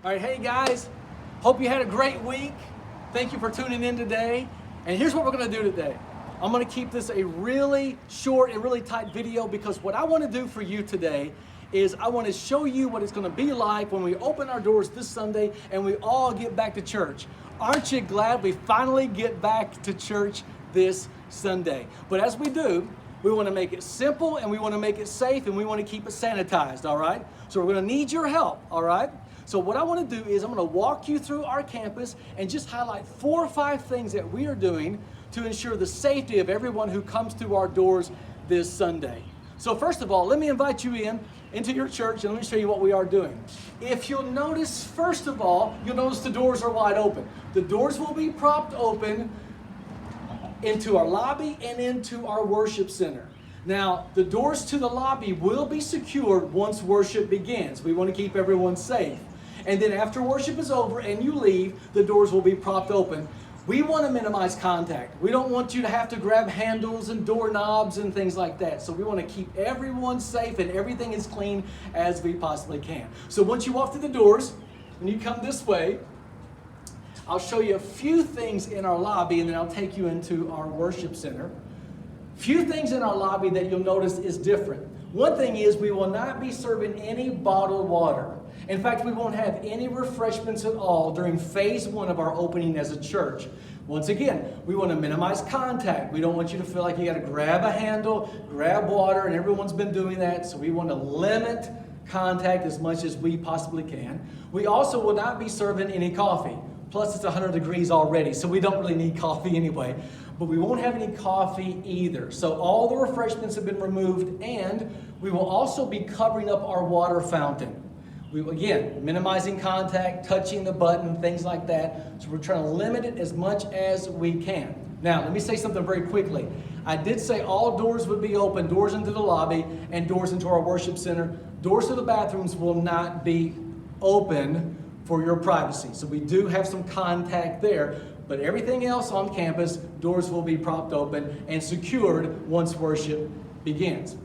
All right, hey guys, hope you had a great week. Thank you for tuning in today. And here's what we're gonna do today. I'm gonna keep this a really short and really tight video because what I wanna do for you today is I wanna show you what it's gonna be like when we open our doors this Sunday and we all get back to church. Aren't you glad we finally get back to church this Sunday? But as we do, we want to make it simple and we want to make it safe and we want to keep it sanitized, all right? So we're going to need your help, all right? So what I want to do is I'm going to walk you through our campus and just highlight 4 or 5 things that we are doing to ensure the safety of everyone who comes through our doors this Sunday. So first of all, let me invite you into your church and let me show you what we are doing. If you'll notice, first of all, you'll notice the doors are wide open. The doors will be propped open into our lobby and into our worship center. Now, the doors to the lobby will be secured once worship begins. We want to keep everyone safe. And then after worship is over and you leave, the doors will be propped open. We want to minimize contact. We don't want you to have to grab handles and doorknobs and things like that. So we want to keep everyone safe and everything as clean as we possibly can. So once you walk through the doors, when you come this way, I'll show you a few things in our lobby and then I'll take you into our worship center. Few things in our lobby that you'll notice is different. One thing is we will not be serving any bottled water. In fact, we won't have any refreshments at all during phase 1 of our opening as a church. Once again, we want to minimize contact. We don't want you to feel like you got to grab a handle, grab water, and everyone's been doing that. So we want to limit contact as much as we possibly can. We also will not be serving any coffee. Plus it's 100 degrees already, so we don't really need coffee anyway. But we won't have any coffee either. So all the refreshments have been removed, and we will also be covering up our water fountain. We will, again, minimizing contact, touching the button, things like that. So we're trying to limit it as much as we can. Now, let me say something very quickly. I did say all doors would be open, doors into the lobby and doors into our worship center. Doors to the bathrooms will not be open for your privacy. So we do have some contact there, but everything else on campus, doors will be propped open and secured once worship begins.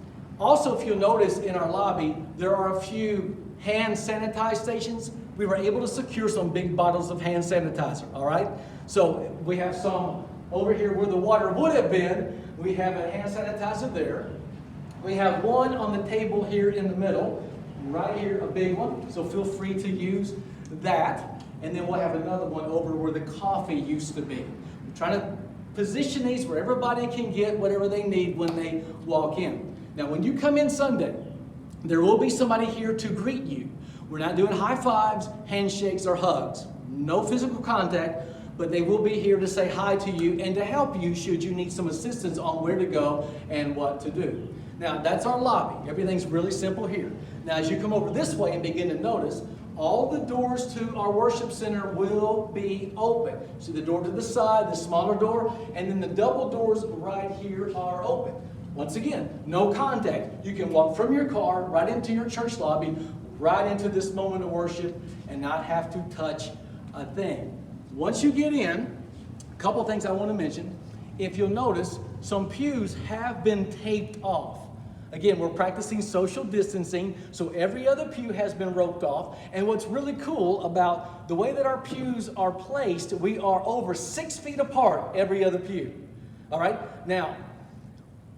Also, if you'll notice in our lobby, there are a few hand sanitize stations. We were able to secure some big bottles of hand sanitizer, all right? So we have some over here where the water would have been. We have a hand sanitizer there. We have one on the table here in the middle, right here, a big one, so feel free to use that, and then we'll have another one over where the coffee used to be. We're trying to position these where everybody can get whatever they need when they walk in. Now, when you come in Sunday, there will be somebody here to greet you. We're not doing high fives, handshakes, or hugs. No physical contact, but they will be here to say hi to you and to help you should you need some assistance on where to go and what to do. Now, that's our lobby. Everything's really simple here. Now, as you come over this way and begin to notice, all the doors to our worship center will be open. See the door to the side, the smaller door, and then the double doors right here are open. Once again, no contact. You can walk from your car right into your church lobby, right into this moment of worship, and not have to touch a thing. Once you get in, a couple things I want to mention. If you'll notice, some pews have been taped off. Again, we're practicing social distancing, so every other pew has been roped off. And what's really cool about the way that our pews are placed, we are over 6 feet apart, every other pew. All right? Now,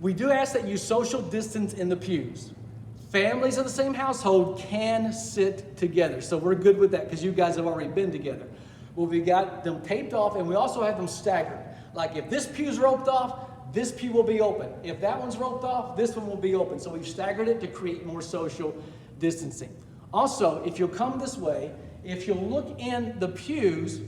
we do ask that you social distance in the pews. Families of the same household can sit together, so we're good with that because you guys have already been together. Well, we got them taped off, and we also have them staggered. Like if this pew's roped off, this pew will be open. If that one's roped off, this one will be open. So we've staggered it to create more social distancing. Also, if you'll come this way, if you'll look in the pews,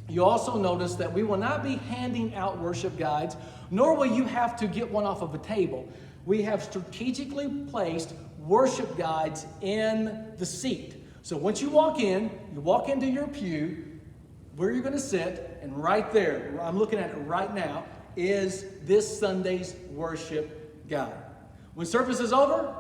you'll also notice that we will not be handing out worship guides, nor will you have to get one off of a table. We have strategically placed worship guides in the seat. So once you walk into your pew, where you're going to sit, and right there, I'm looking at it right now, is this Sunday's worship guide. When service is over,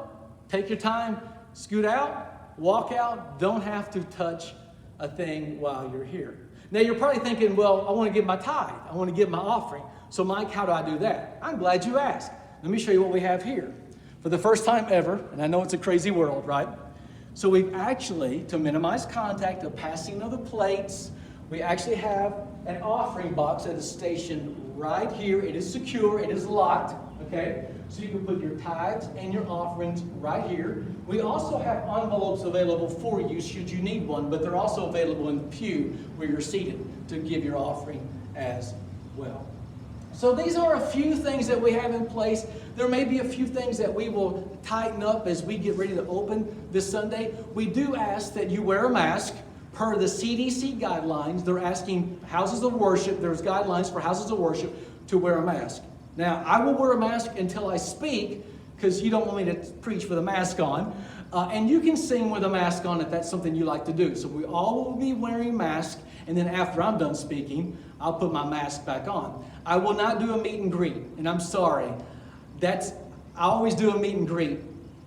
take your time, scoot out, walk out, don't have to touch a thing while you're here. Now you're probably thinking, well, I want to give my tithe, I want to give my offering. So Mike, how do I do that? I'm glad you asked. Let me show you what we have here. For the first time ever, and I know it's a crazy world, right? So we've actually, to minimize contact, the passing of the plates, we actually have an offering box that is stationed right here. It is secure, it is locked, okay? So you can put your tithes and your offerings right here. We also have envelopes available for you should you need one, but they're also available in the pew where you're seated to give your offering as well. So these are a few things that we have in place. There may be a few things that we will tighten up as we get ready to open this Sunday. We do ask that you wear a mask per the CDC guidelines. They're asking houses of worship, there's guidelines for houses of worship to wear a mask. Now, I will wear a mask until I speak because you don't want me to preach with a mask on. And you can sing with a mask on if that's something you like to do. So we all will be wearing masks, and then after I'm done speaking, I'll put my mask back on. I will not do a meet and greet, and I'm sorry. I always do a meet and greet.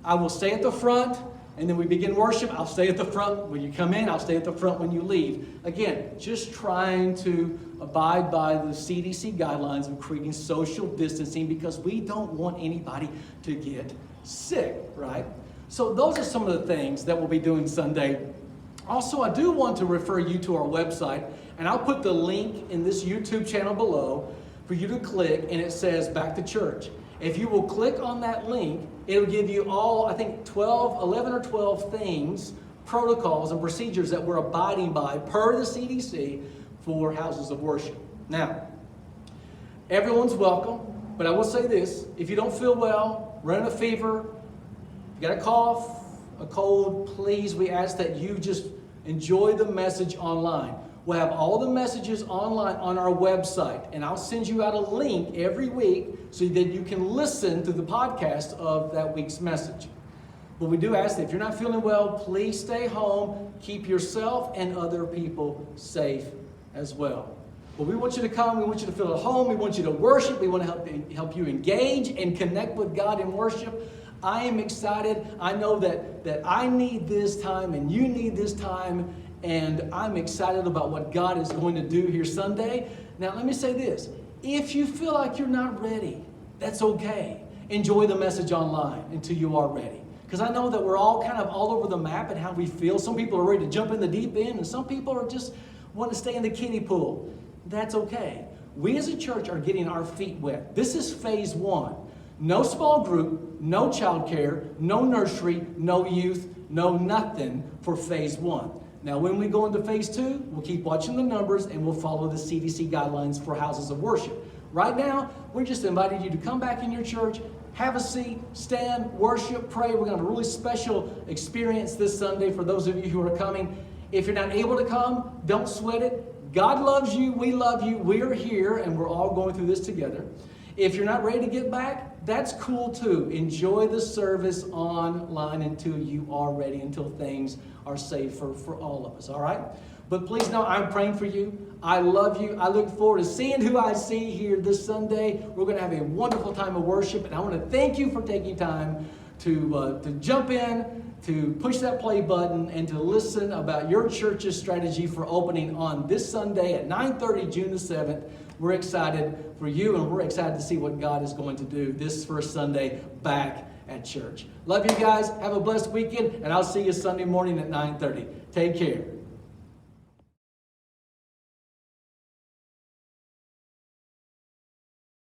I will stay at the front, and then we begin worship. I'll stay at the front when you come in. I'll stay at the front when you leave. Again, just trying to abide by the CDC guidelines of creating social distancing because we don't want anybody to get sick, right? So those are some of the things that we'll be doing Sunday. Also, I do want to refer you to our website, and I'll put the link in this YouTube channel below for you to click, and it says Back to Church. If you will click on that link, it'll give you all, I think 11 or 12 things, protocols and procedures that we're abiding by per the CDC for houses of worship. Now, everyone's welcome, but I will say this, if you don't feel well, running a fever, you got a cough, a cold, please, we ask that you just enjoy the message online. We'll have all the messages online on our website, and I'll send you out a link every week so that you can listen to the podcast of that week's message. But we do ask that if you're not feeling well, please stay home, keep yourself and other people safe as well. But we want you to come, we want you to feel at home, we want you to worship, we want to help you engage and connect with God in worship. I am excited. I know that I need this time and you need this time, and I'm excited about what God is going to do here Sunday. Now, let me say this. If you feel like you're not ready, that's okay. Enjoy the message online until you are ready. Because I know that we're all kind of all over the map and how we feel. Some people are ready to jump in the deep end, and some people are just want to stay in the kiddie pool. That's okay. We as a church are getting our feet wet. This is phase 1. No small group, no childcare, no nursery, no youth, no nothing for phase 1. Now, when we go into phase 2, we'll keep watching the numbers and we'll follow the CDC guidelines for houses of worship. Right now, we're just inviting you to come back in your church, have a seat, stand, worship, pray. We're going to have a really special experience this Sunday for those of you who are coming. If you're not able to come, don't sweat it. God loves you. We love you. We're here, and we're all going through this together. If you're not ready to get back, that's cool too. Enjoy the service online until you are ready, until things are safe for all of us, all right? But please know I'm praying for you. I love you. I look forward to seeing who I see here this Sunday. We're going to have a wonderful time of worship, and I want to thank you for taking time to jump in, to push that play button, and to listen about your church's strategy for opening on this Sunday at 9:30, June the 7th. We're excited for you, and we're excited to see what God is going to do this first Sunday back at church. Love you guys. Have a blessed weekend, and I'll see you Sunday morning at 9:30. Take care.